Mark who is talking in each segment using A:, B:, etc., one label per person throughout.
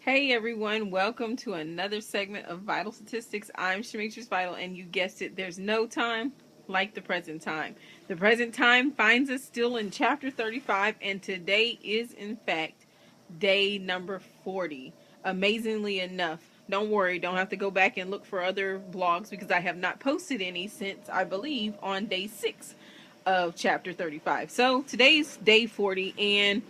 A: Hey everyone, welcome to another segment of Vital Statistics. I'm Shemetris Vital, and you guessed it, there's no time like the present time. The present time finds us still in chapter 35, and today is, in fact, day number 40. Amazingly enough, don't worry, don't have to go back and look for other blogs because I have not posted any since, I believe, on day 6 of chapter 35. So today's day 40, and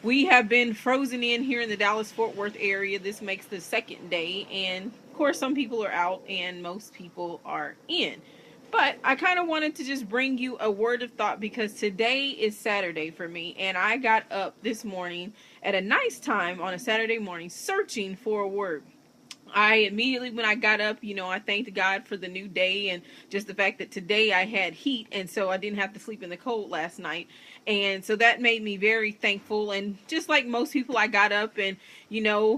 A: we have been frozen in here in the Dallas-Fort Worth area. This makes the second day, and of course some people are out and most people are in. But I kind of wanted to just bring you a word of thought because today is Saturday for me, and I got up this morning at a nice time on a Saturday morning searching for a word. I immediately, when I got up, I thanked God for the new day and just the fact that today I had heat, and so I didn't have to sleep in the cold last night. And so that made me very thankful. And just like most people, I got up and,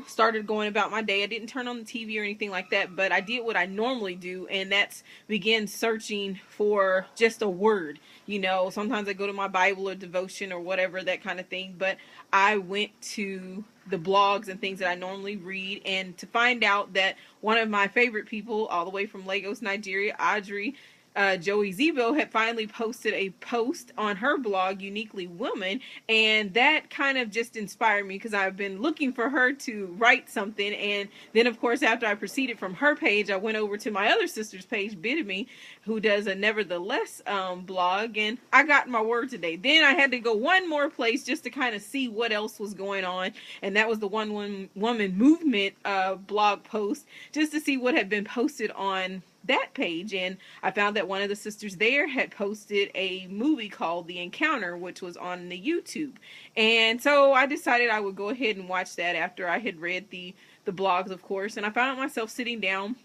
A: started going about my day. I didn't turn on the TV or anything like that, but I did what I normally do, and that's begin searching for just a word. Sometimes I go to my Bible or devotion or whatever, that kind of thing, but I went to the blogs and things that I normally read, and to find out that one of my favorite people all the way from Lagos, Nigeria, Audrey Joe Ezigbo, had finally posted a post on her blog, Uniquely Woman, and that kind of just inspired me because I've been looking for her to write something. And then, of course, after I proceeded from her page, I went over to my other sister's page, Bidemi, who does a Nevertheless blog, and I got my word today. Then I had to go one more place just to kind of see what else was going on, and that was the One Woman Movement blog post, just to see what had been posted on that page. And I found that one of the sisters there had posted a movie called The Encounter, which was on the YouTube. And so I decided I would go ahead and watch that after I had read the blogs, of course. And I found myself sitting down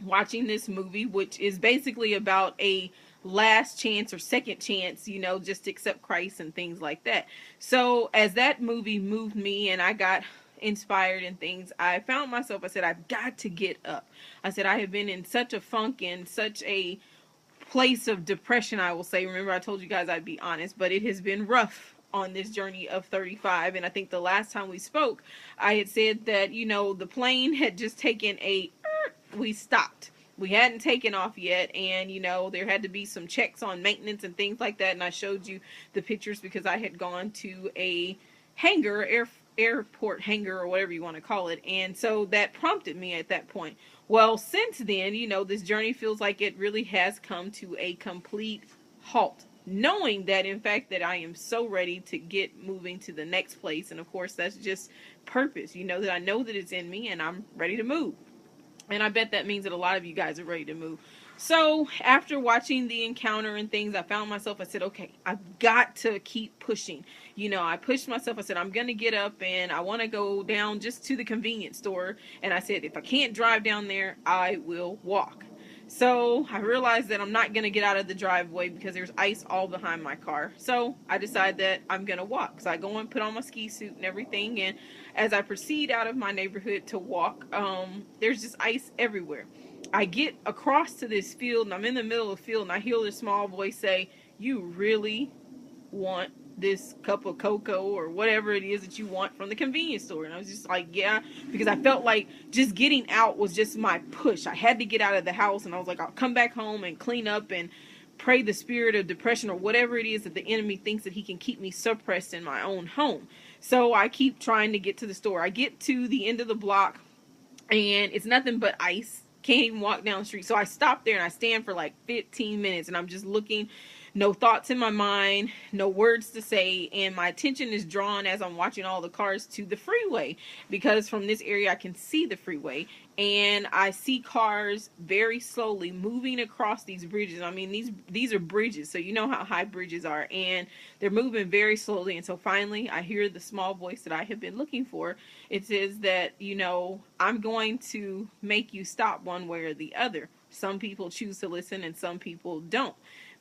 A: watching this movie, which is basically about a last chance or second chance, just to accept Christ and things like that. So as that movie moved me and I got inspired and things, I found myself, I said, I've got to get up. I said, I have been in such a funk and such a place of depression, I will say. Remember, I told you guys I'd be honest, but it has been rough on this journey of 35. And I think the last time we spoke, I had said that, the plane had just taken we stopped. We hadn't taken off yet, and there had to be some checks on maintenance and things like that. And I showed you the pictures because I had gone to a hangar, airport hangar, or whatever you want to call it, and so that prompted me at that point. Well, since then, this journey feels like it really has come to a complete halt, knowing that in fact that I am so ready to get moving to the next place. And of course that's just purpose, that I know that it's in me and I'm ready to move. And I bet that means that a lot of you guys are ready to move. So after watching The Encounter and things, I found myself, I said, okay, I've got to keep pushing. I pushed myself. I said, I'm going to get up and I want to go down just to the convenience store. And I said, if I can't drive down there, I will walk. So I realized that I'm not going to get out of the driveway because there's ice all behind my car. So I decided that I'm going to walk. So I go and put on my ski suit and everything. And as I proceed out of my neighborhood to walk, there's just ice everywhere. I get across to this field and I'm in the middle of the field and I hear this small voice say, you really want this cup of cocoa or whatever it is that you want from the convenience store? And I was just like, yeah, because I felt like just getting out was just my push. I had to get out of the house, and I was like, I'll come back home and clean up and pray the spirit of depression or whatever it is that the enemy thinks that he can keep me suppressed in my own home. So I keep trying to get to the store. I get to the end of the block and it's nothing but ice. Can't even walk down the street. So I stop there and I stand for like 15 minutes and I'm just looking. No thoughts in my mind, no words to say, and my attention is drawn as I'm watching all the cars to the freeway, because from this area I can see the freeway, and I see cars very slowly moving across these bridges. I mean, these are bridges, so you know how high bridges are, and they're moving very slowly. And so finally I hear the small voice that I have been looking for. It says that, I'm going to make you stop one way or the other. Some people choose to listen and some people don't.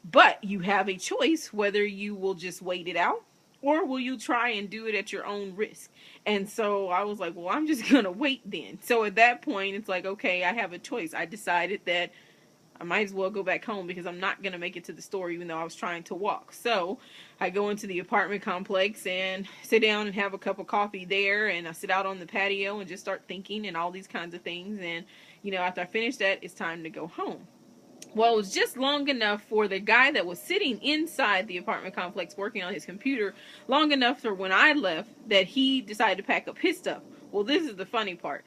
A: But you have a choice whether you will just wait it out or will you try and do it at your own risk. And so I was like, well, I'm just going to wait then. So at that point, it's like, okay, I have a choice. I decided that I might as well go back home because I'm not going to make it to the store even though I was trying to walk. So I go into the apartment complex and sit down and have a cup of coffee there, and I sit out on the patio and just start thinking and all these kinds of things. And, you know, after I finish that, it's time to go home. Well, it was just long enough for the guy that was sitting inside the apartment complex working on his computer, long enough for when I left that he decided to pack up his stuff. Well, this is the funny part.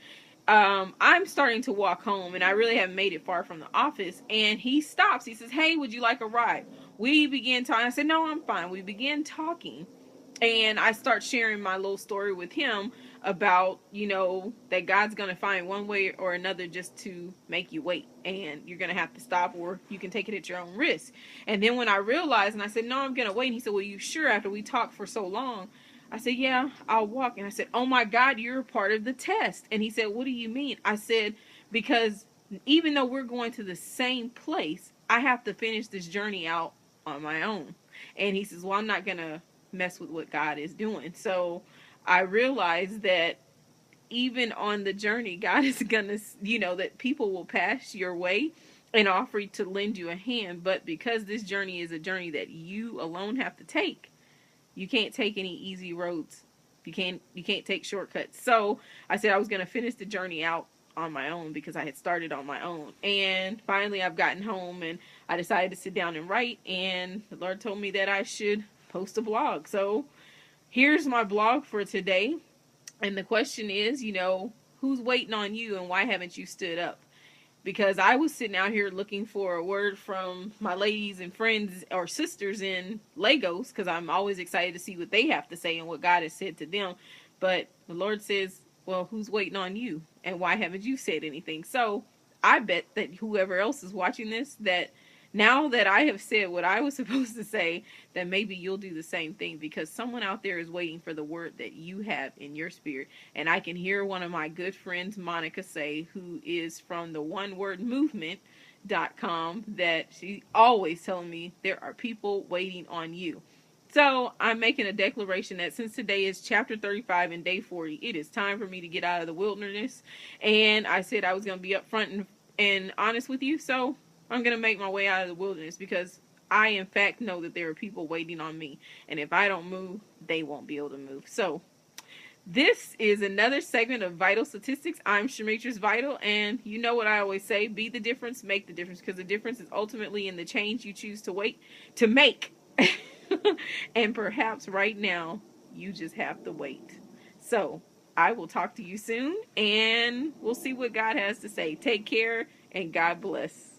A: I'm starting to walk home, and I really haven't made it far from the office, and he stops. He says, "Hey, would you like a ride?" We began talking. I said, "No, I'm fine." We began talking, and I start sharing my little story with him about, you know, that God's going to find one way or another just to make you wait, and you're going to have to stop, or you can take it at your own risk. And then when I realized, and I said, "No, I'm going to wait," and he said, "Well, you sure?" After we talked for so long, I said, "Yeah, I'll walk." And I said, "Oh my God, you're a part of the test." And he said, "What do you mean?" I said, "Because even though we're going to the same place, I have to finish this journey out on my own." And he says, "Well, I'm not going to mess with what God is doing." So I realized that even on the journey, God is going to, you know, that people will pass your way and offer to lend you a hand. But because this journey is a journey that you alone have to take, you can't take any easy roads. You can't take shortcuts. So I said I was going to finish the journey out on my own because I had started on my own. And finally I've gotten home and I decided to sit down and write, and the Lord told me that I should post a blog. So here's my blog for today. And the question is, you know, who's waiting on you and why haven't you stood up? Because I was sitting out here looking for a word from my ladies and friends or sisters in Lagos, because I'm always excited to see what they have to say and what God has said to them. But the Lord says, well, who's waiting on you? And why haven't you said anything? So I bet that whoever else is watching this, that now that I have said what I was supposed to say, that maybe you'll do the same thing, because someone out there is waiting for the word that you have in your spirit. And I can hear one of my good friends, Monica, say, who is from the onewordmovement.com, that she's always telling me there are people waiting on you. So I'm making a declaration that since today is chapter 35 and day 40, it is time for me to get out of the wilderness. And I said I was going to be upfront and honest with you. So I'm going to make my way out of the wilderness, because I, in fact, know that there are people waiting on me. And if I don't move, they won't be able to move. So this is another segment of Vital Statistics. I'm Shemetris Vital. And you know what I always say, be the difference, make the difference. Because the difference is ultimately in the change you choose to make. And perhaps right now, you just have to wait. So I will talk to you soon. And we'll see what God has to say. Take care and God bless.